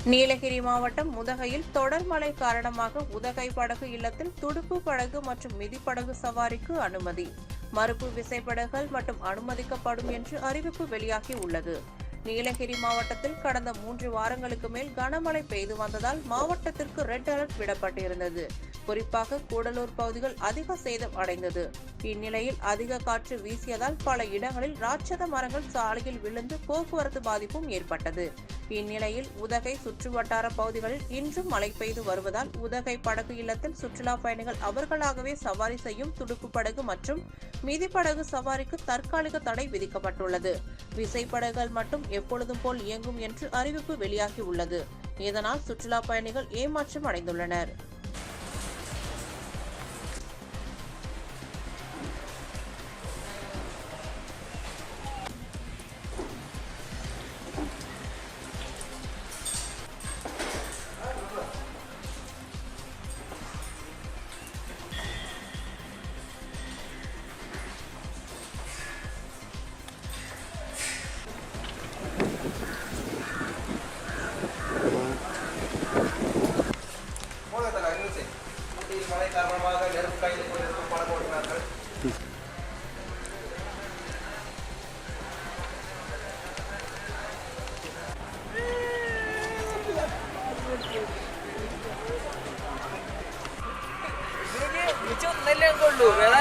நீலகிரி மாவட்டம் உதகையில் தொடர் மழை காரணமாக உதகை படகு இல்லத்தில் துடுப்பு படகு மற்றும் மிதிப்படகு சவாரிக்கு அனுமதி, மறுப்பு விசைப்படகுகள் மட்டும் அனுமதிக்கப்படும் என்று அறிவிப்பு வெளியாகி உள்ளது. நீலகிரி மாவட்டத்தில் கடந்த 3 வாரங்களுக்கு மேல் கனமழை பெய்து வந்ததால் மாவட்டத்திற்கு ரெட் அலர்ட் விடப்பட்டிருந்தது. குறிப்பாக கூடலூர் பகுதிகள் அதிக சேதம் அடைந்தது. இந்நிலையில் அதிக காற்று வீசியதால் பல இடங்களில் ராட்சத மரங்கள் சாலையில் விழுந்து போக்குவரத்து பாதிப்பும் ஏற்பட்டது. இந்நிலையில் உதகை சுற்றுவட்டார பகுதிகளில் இன்றும் மழை பெய்து வருவதால் உதகை படகு இல்லத்தில் சுற்றுலா பயணிகள் அவர்களாகவே சவாரி செய்யும் துடுப்பு படகு மற்றும் மிதிப்படகு சவாரிக்கு தற்காலிக தடை விதிக்கப்பட்டுள்ளது. விசைப்படகுகள் மட்டும் எப்பொழுதும் போல் இயங்கும் என்று அறிவிப்பு வெளியாகி உள்ளது. இதனால் சுற்றுலா பயணிகள் ஏமாற்றம் அடைந்துள்ளனர். மழை காரணமாக நெருப்பு கையில் கொண்டிருக்கும் படகு ஓட்டுநர்கள் കൊള്ളൂ വേറെ